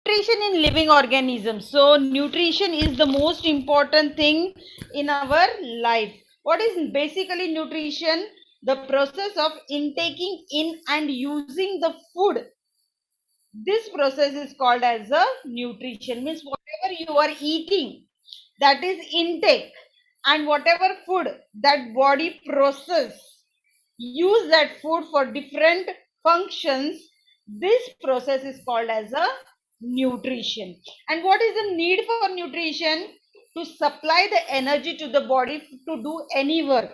Nutrition in living organisms. So nutrition is the most important thing in our life. What is basically nutrition? The process of intaking in and using the food. This process is called as a nutrition. Means whatever you are eating, that is intake, and whatever food that body process, use that food for different functions. This process is called as a nutrition. And what is the need for nutrition? To supply the energy to the body to do any work.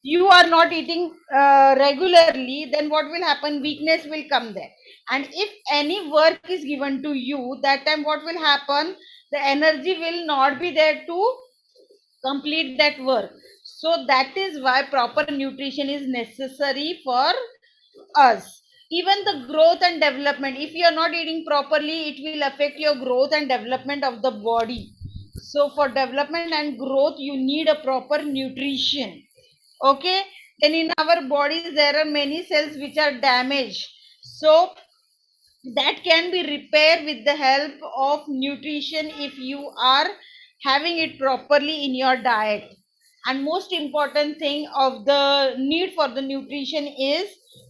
You are not eating regularly, then what will happen? Weakness will come there. And if any work is given to you, that time what will happen? The energy will not be there to complete that work. So that is why proper nutrition is necessary for us. Even the growth and development, if you are not eating properly, it will affect your growth and development of the body. So for development and growth, you need a proper nutrition. Okay, then in our bodies there are many cells which are damaged, so that can be repaired with the help of nutrition if you are having it properly in your diet. And most important thing of the need for the nutrition is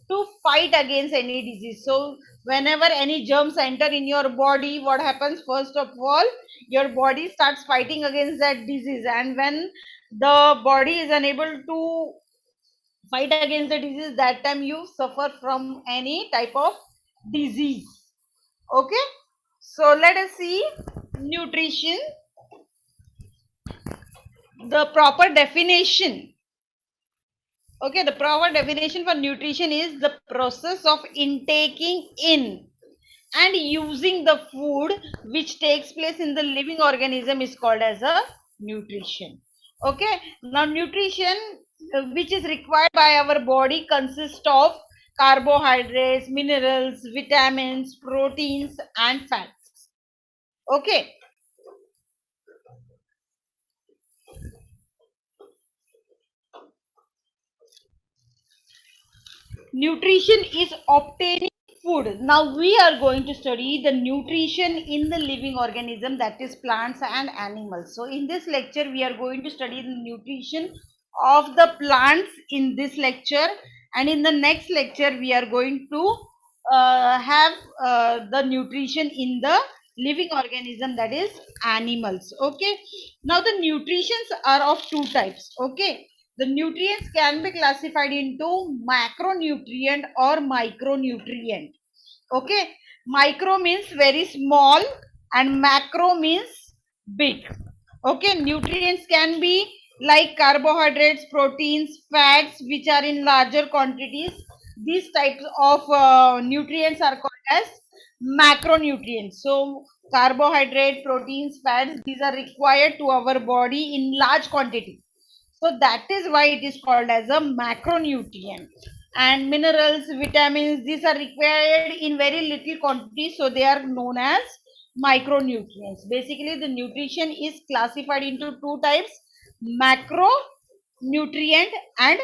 to fight against any disease. So whenever any germs enter in your body, what happens? First of all, your body starts fighting against that disease, and when the body is unable to fight against the disease, that time you suffer from any type of disease. Okay, so let us see nutrition, the proper definition. Okay, the proper definition for nutrition is the process of intaking in and using the food which takes place in the living organism is called as a nutrition. Okay, now nutrition which is required by our body consists of carbohydrates, minerals, vitamins, proteins and fats. Okay, nutrition is obtaining food. Now we are going to study the nutrition in the living organism, that is plants and animals. So in this lecture we are going to study the nutrition of the plants in this lecture, and in the next lecture we are going to have the nutrition in the living organism, that is animals. Okay, now the nutritions are of two types. Okay, the nutrients can be classified into macronutrient or micronutrient. Okay, micro means very small and macro means big. Okay, nutrients can be like carbohydrates, proteins, fats which are in larger quantities. These types of nutrients are called as macronutrients. So carbohydrate, proteins, fats, these are required to our body in large quantity. So that is why it is called as a macronutrient. And minerals, vitamins, these are required in very little quantity, so they are known as micronutrients. Basically, the nutrition is classified into two types: macronutrient and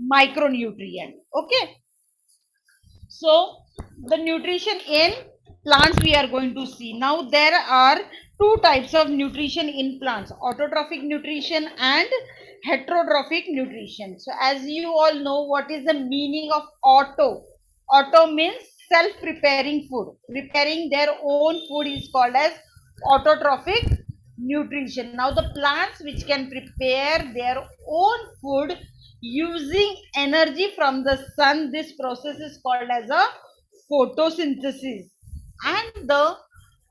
micronutrient. Okay, so the nutrition in plants we are going to see. Now there are two types of nutrition in plants: autotrophic nutrition and heterotrophic nutrition. So as you all know, what is the meaning of auto? Auto means self-preparing food. Preparing their own food is called as autotrophic nutrition. Now the plants which can prepare their own food using energy from the sun, this process is called as a photosynthesis. And the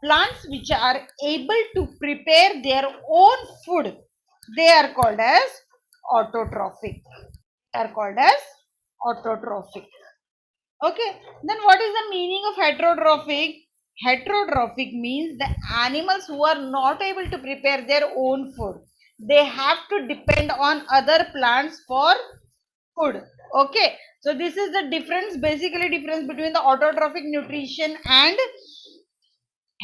plants which are able to prepare their own food, they are called as autotrophic. They are called as autotrophic. Okay, then what is the meaning of heterotrophic? Heterotrophic means the animals who are not able to prepare their own food, they have to depend on other plants for food. Okay, so this is the difference, basically difference between the autotrophic nutrition and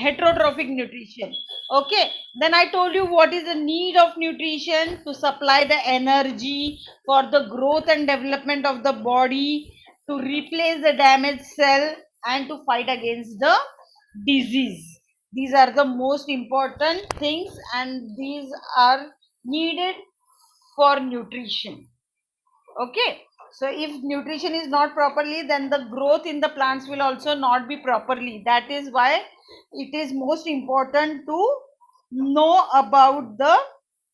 heterotrophic nutrition. Okay, then I told you what is the need of nutrition: to supply the energy for the growth and development of the body, to replace the damaged cell, and to fight against the disease. These are the most important things and these are needed for nutrition. Okay, so if nutrition is not properly, then the growth in the plants will also not be properly. That is why it is most important to know about the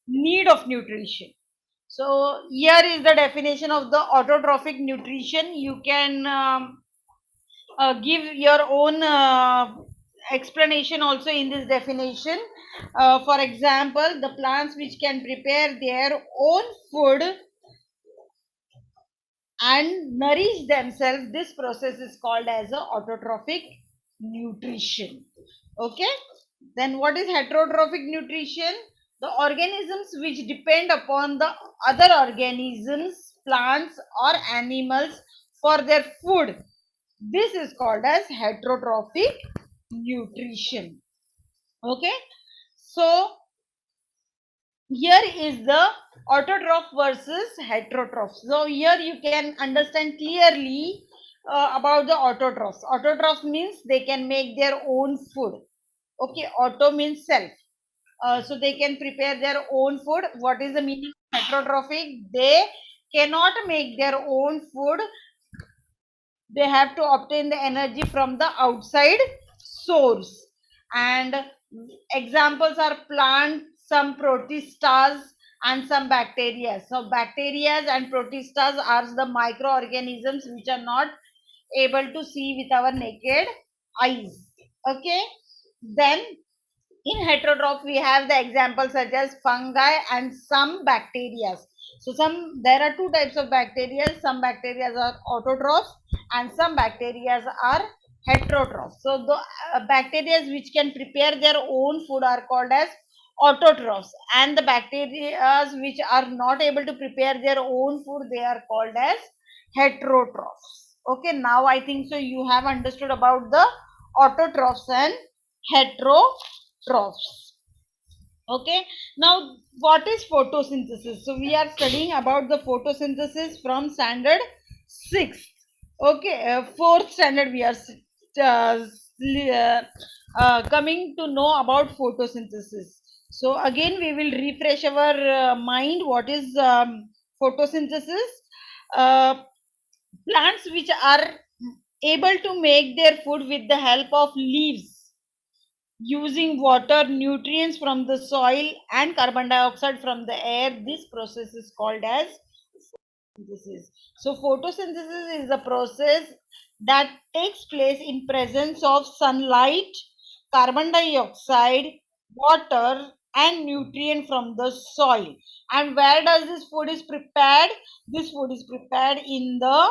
need of nutrition. So here is the definition of the autotrophic nutrition. You can give your own explanation also in this definition. For example, the plants which can prepare their own food and nourish themselves, this process is called as a autotrophic nutrition. Okay, then what is heterotrophic nutrition? The organisms which depend upon the other organisms, plants or animals for their food, this is called as heterotrophic nutrition. Okay, so here is the autotroph versus heterotroph. So here you can understand clearly about the autotrophs. Autotroph means they can make their own food. Okay, auto means self. So they can prepare their own food. What is the meaning of heterotrophic? They cannot make their own food. They have to obtain the energy from the outside source. And examples are plant, some protistas and some bacteria. So bacteria and protistas are the microorganisms which are not able to see with our naked eyes. Okay, then in heterotroph we have the examples such as fungi and some bacteria. So there are two types of bacteria. Some bacteria are autotrophs and some bacteria are heterotrophs. So the bacteria which can prepare their own food are called as autotrophs, and the bacteria which are not able to prepare their own food, they are called as heterotrophs. Okay, now I think so you have understood about the autotrophs and heterotrophs. Okay, now what is photosynthesis? So we are studying about the photosynthesis from standard 6th. Okay, 4th standard we are uh, coming to know about photosynthesis. So again we will refresh our mind. What is photosynthesis? uh, Plants which are able to make their food with the help of leaves, using water, nutrients from the soil and carbon dioxide from the air. This process is called as photosynthesis. So photosynthesis is the process that takes place in presence of sunlight, carbon dioxide, water and nutrient from the soil. And where does this food is prepared? This food is prepared in the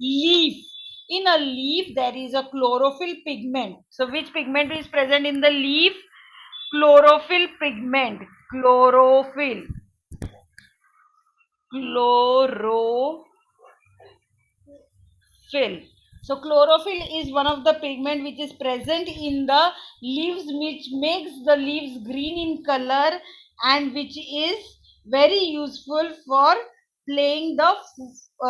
leaf. In a leaf there is a chlorophyll pigment. So which pigment is present in the leaf? Chlorophyll pigment. Chlorophyll. Chlorophyll. So chlorophyll is one of the pigment which is present in the leaves, which makes the leaves green in color and which is very useful for playing the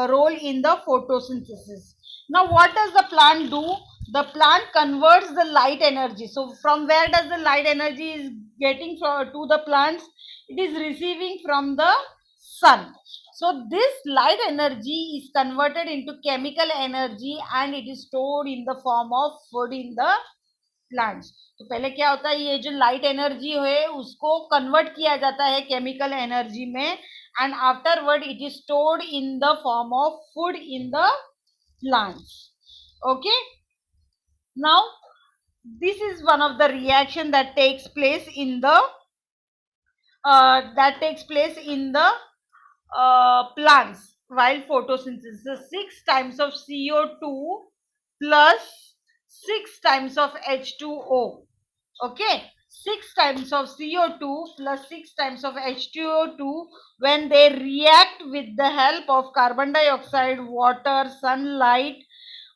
role in the photosynthesis. Now what does the plant do? The plant converts the light energy. So from where does the light energy is getting to the plants? It is receiving from the sun. So this light energy is converted into chemical energy and it is stored in the form of food in the plants. तो पहले क्या होता है, ये जो light energy है उसको convert किया जाता है केमिकल एनर्जी में and afterward it is stored in the form of food in the plants. Okay, now this is one of the reaction that takes place in the plants while photosynthesis. 6 times of CO2 plus 6 times of H2O. Okay, 6 times of CO2 plus 6 times of H2O2, when they react with the help of carbon dioxide, water, sunlight,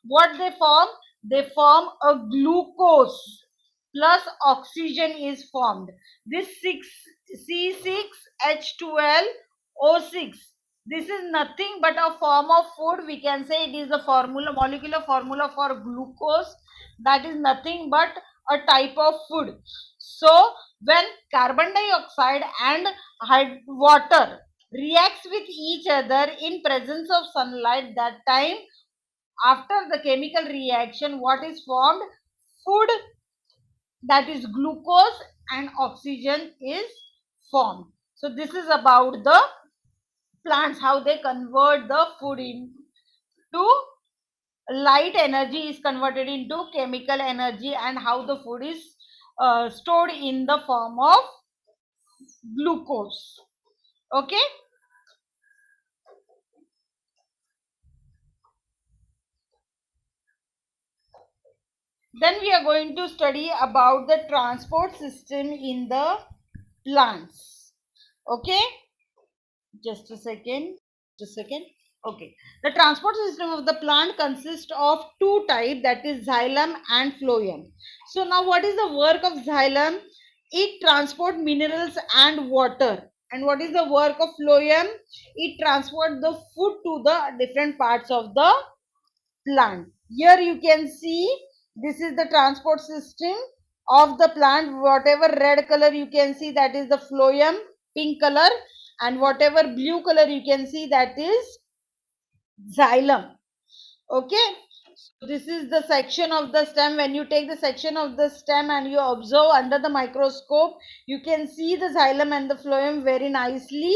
what they form? They form a glucose plus oxygen is formed. This 6 C6H12O6, this is nothing but a form of food. We can say it is the molecular formula for glucose. That is nothing but a type of food. So when carbon dioxide and water reacts with each other in presence of sunlight, that time after the chemical reaction, what is formed? Food, that is glucose and oxygen, is formed. So this is about the plants, how they convert the food into light energy, is converted into chemical energy, and how the food is stored in the form of glucose. Okay. Then we are going to study about the transport system in the plants. Okay, just a second. Just a second. Okay, the transport system of the plant consists of two types, that is xylem and phloem. So now what is the work of xylem? It transport minerals and water. And what is the work of phloem? It transport the food to the different parts of the plant. Here you can see this is the transport system of the plant. Whatever red color you can see, that is the phloem, pink color, and whatever blue color you can see, that is xylem. Okay, so this is the section of the stem. When you take the section of the stem and you observe under the microscope, you can see the xylem and the phloem very nicely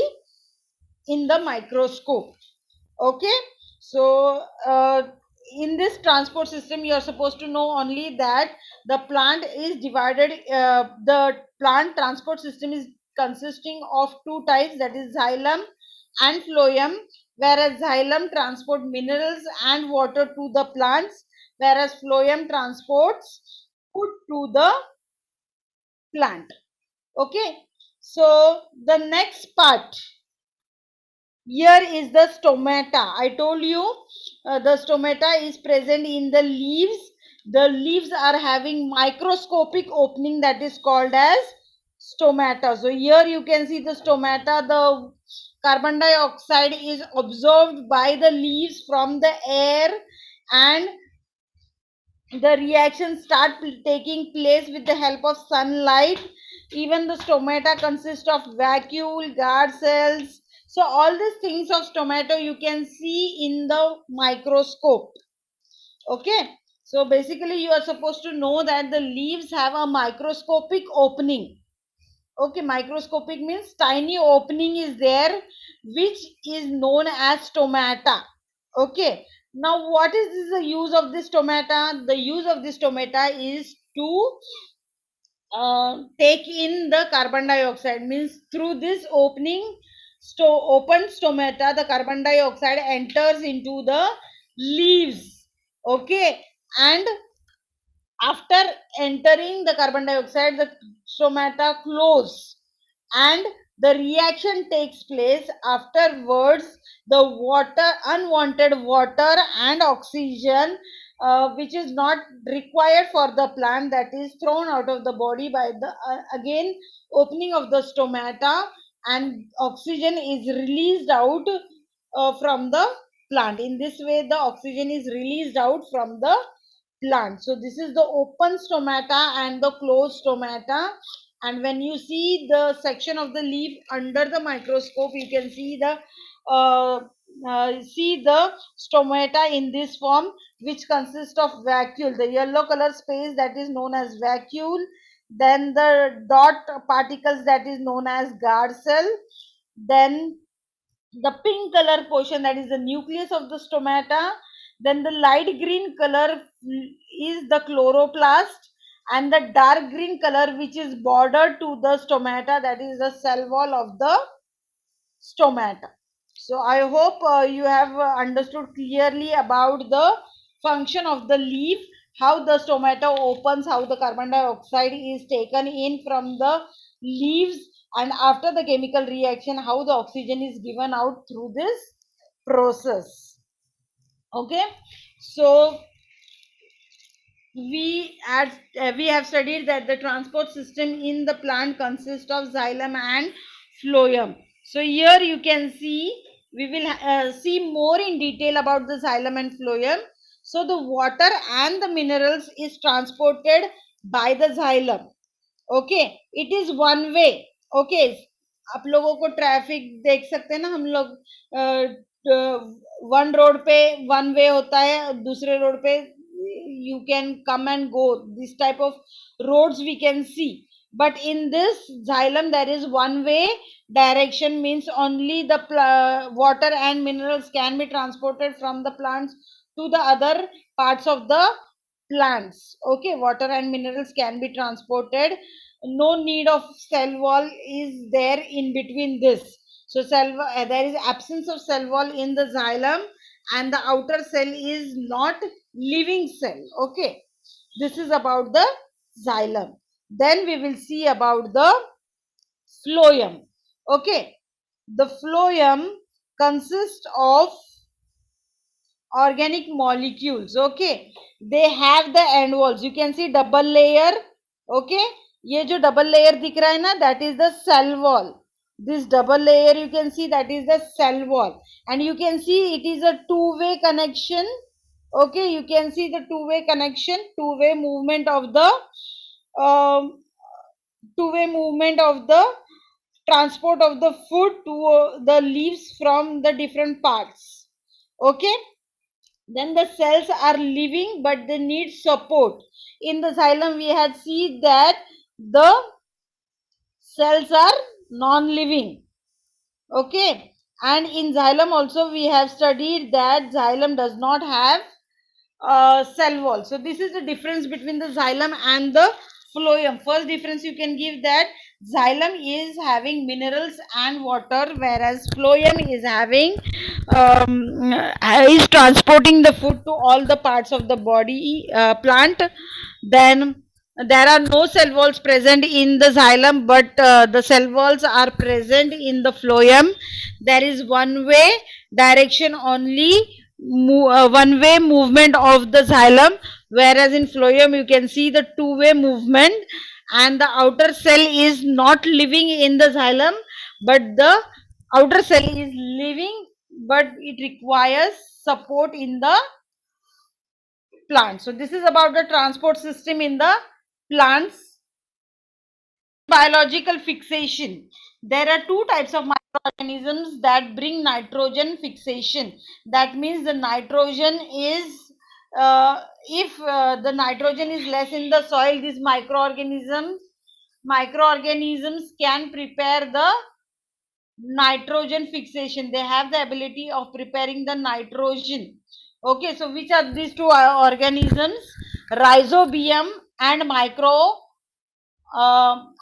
in the microscope. Okay, so in this transport system you are supposed to know only that the plant is divided, the plant transport system is consisting of two types, that is xylem and phloem. Whereas xylem transport minerals and water to the plants, whereas phloem transports food to the plant. Okay, so the next part here is the stomata. I told you the stomata is present in the leaves. The leaves are having microscopic opening, that is called as stomata. So here you can see the stomata. The carbon dioxide is absorbed by the leaves from the air, and the reaction start taking place with the help of sunlight. Even the stomata consist of vacuole, guard cells. So all these things of stomata you can see in the microscope. Okay, so basically you are supposed to know that the leaves have a microscopic opening. Okay, microscopic means tiny opening is there, which is known as stomata. Okay, now what is the use of this stomata? The use of this stomata is to take in the carbon dioxide, means through this opening, open stomata, the carbon dioxide enters into the leaves. Okay, and after entering the carbon dioxide, the stomata close and the reaction takes place. Afterwards, the water, unwanted water and oxygen, which is not required for the plant, that is thrown out of the body by the again opening of the stomata, and oxygen is released out from the plant. In this way the oxygen is released out from the plant. So this is the open stomata and the closed stomata. And when you see the section of the leaf under the microscope, you can see the stomata in this form, which consists of vacuole, the yellow color space, that is known as vacuole, then the dot particles, that is known as guard cell, then the pink color portion, that is the nucleus of the stomata, then the light green color is the chloroplast, and the dark green color, which is bordered to the stomata, that is the cell wall of the stomata. So I hope you have understood clearly about the function of the leaf, how the stomata opens, how the carbon dioxide is taken in from the leaves, and after the chemical reaction, how the oxygen is given out through this process. Okay, so we have studied that the transport system in the plant consists of xylem and phloem. So here you can see, we will see more in detail about the xylem and phloem. So the water and the minerals is transported by the xylem. Okay, it is one way. Okay, आप लोगों को traffic देख सकते हैं ना हम लोग, one road पे वन वे होता है, दूसरे रोड पे you can come and go. This type of roads we can see. But in this xylem there is one way direction, means only the water and minerals can be transported from the plants to the other parts of the plants. Okay, water and minerals can be transported. No need of cell wall is there in between this. So there is absence of cell wall in the xylem, and the outer cell is not living cell. Okay, this is about the xylem. Then we will see about the phloem. Okay, the phloem consists of organic molecules. Okay, they have the end walls. You can see double layer. Okay, ये जो double layer दिख रहा है ना, that is the cell wall. This double layer you can see, that is the cell wall, and you can see it is a two-way connection. Okay, you can see the two-way connection, two-way movement of the um, two-way movement of the transport of the food to the leaves from the different parts. Okay, then the cells are living but they need support. In the xylem we had seen that the cells are non-living. Okay, and in xylem also we have studied that xylem does not have cell wall. So this is the difference between the xylem and the phloem. First difference you can give that xylem is having minerals and water, whereas phloem is having is transporting the food to all the parts of the body plant. Then there are no cell walls present in the xylem, but the cell walls are present in the phloem. There is one way direction only, one way movement of the xylem, whereas in phloem you can see the two way movement, and the outer cell is not living in the xylem, but the outer cell is living, but it requires support in the plant. So this is about the transport system in the plants. Biological fixation. There are two types of microorganisms that bring nitrogen fixation. That means the nitrogen is, if the nitrogen is less in the soil, these microorganisms can prepare the nitrogen fixation. They have the ability of preparing the nitrogen. Okay, so which are these two organisms? Rhizobium and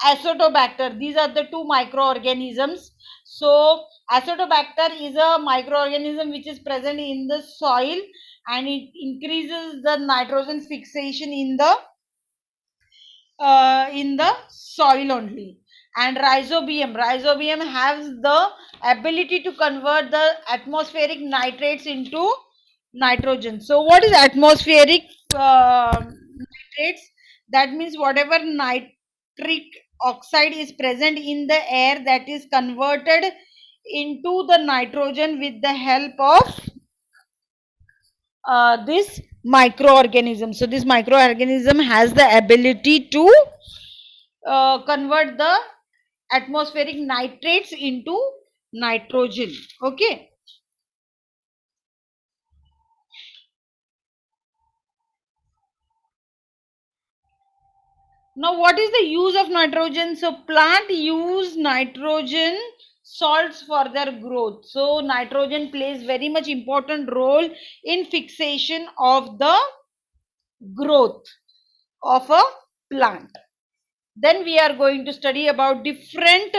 Acetobacter. These are the two microorganisms. So Acetobacter is a microorganism which is present in the soil, and it increases the nitrogen fixation in the soil only. And rhizobium has the ability to convert the atmospheric nitrates into nitrogen. So what is atmospheric nitrates? That means whatever nitric oxide is present in the air, that is converted into the nitrogen with the help of this microorganism. So this microorganism has the ability to convert the atmospheric nitrates into nitrogen. Okay. Now, what is the use of nitrogen? So, plant use nitrogen salts for their growth. So, nitrogen plays very much important role in fixation of the growth of a plant. Then we are going to study about different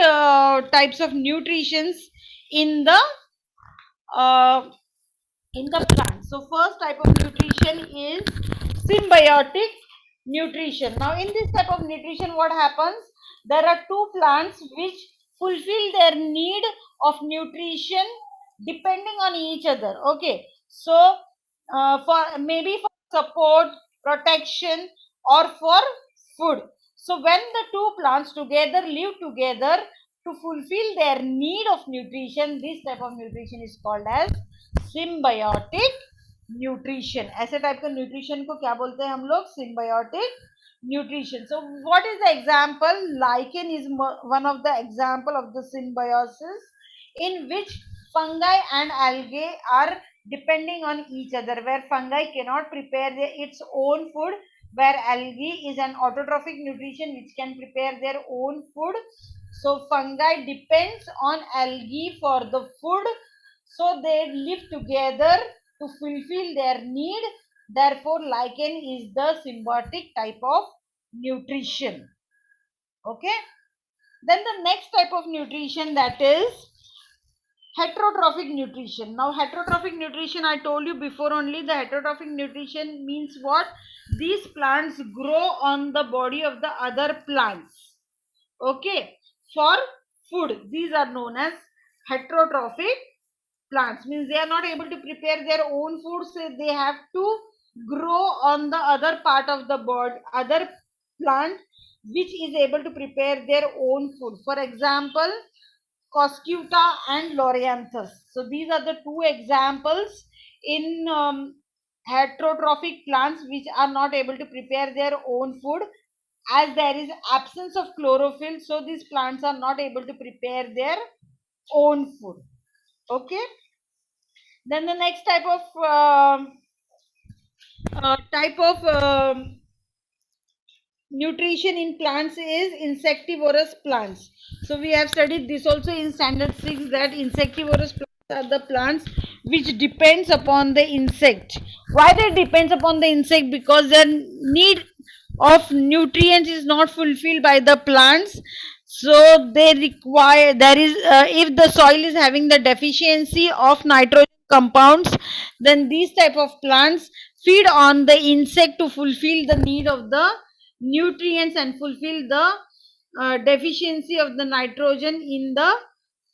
types of nutritions in the uh, plant. So, first type of nutrition is symbiotic nutrition. Now, in this type of nutrition, what happens? There are two plants which fulfill their need of nutrition depending on each other. Okay, so for maybe for support, protection, or for food. So, when the two plants together live together to fulfill their need of nutrition, this type of nutrition is called as symbiotic nutrition. ऐसे type के nutrition को क्या बोलते हैं हम लोग? Symbiotic nutrition. So what is the example? Lichen is one of the example of the symbiosis in which fungi and algae are depending on each other, where fungi cannot prepare its own food, where algae is an autotrophic nutrition which can prepare their own food. So fungi depends on algae for the food, so they live together to fulfill their need. Therefore, lichen is the symbiotic type of nutrition. Okay. Then the next type of nutrition, that is heterotrophic nutrition. Now, heterotrophic nutrition, I told you before only, the heterotrophic nutrition means what? These plants grow on the body of the other plants. Okay. For food, these are known as heterotrophic plants, means they are not able to prepare their own food, so they have to grow on the other part of the body, other plant which is able to prepare their own food. For example, Coscuta and Lorianthus. So these are the two examples in heterotrophic plants which are not able to prepare their own food, as there is absence of chlorophyll, so these plants are not able to prepare their own food. Okay. Then the next type of nutrition in plants is insectivorous plants. So we have studied this also in standard 6, that insectivorous plants are the plants which depends upon the insect. Why they depends upon the insect? Because their need of nutrients is not fulfilled by the plants, so they require, there is if the soil is having the deficiency of nitrogen compounds, then these type of plants feed on the insect to fulfill the need of the nutrients and fulfill the deficiency of the nitrogen in the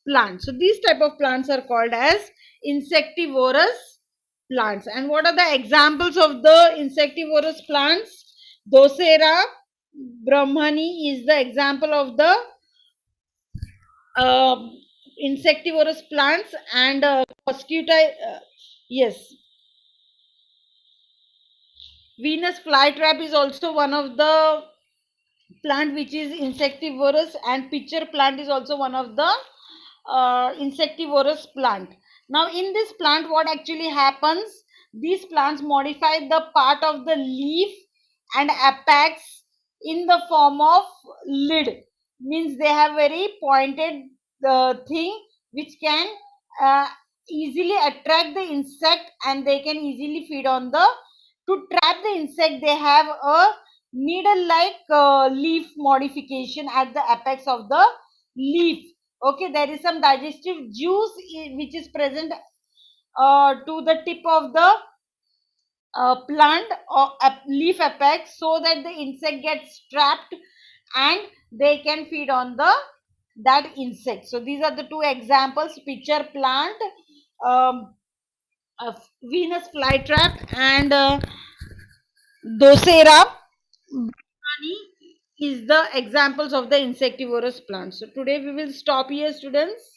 plant. So these type of plants are called as insectivorous plants. And what are the examples of the insectivorous plants? Docera brahmani is the example of the uh, insectivorous plants, and Coscuta, yes, Venus flytrap is also one of the plant which is insectivorous, and pitcher plant is also one of the insectivorous plant. Now in this plant, what actually happens? These plants modify the part of the leaf and apex in the form of lid, means they have very pointed thing which can uh, easily attract the insect, and they can easily feed on the, to trap the insect, they have a needle like leaf modification at the apex of the leaf. Okay, there is some digestive juice which is present to the tip of the plant or leaf apex, so that the insect gets trapped and they can feed on the that insect. So these are the two examples: pitcher plant, um, Venus flytrap, and Docera is the examples of the insectivorous plants. So today we will stop here, students.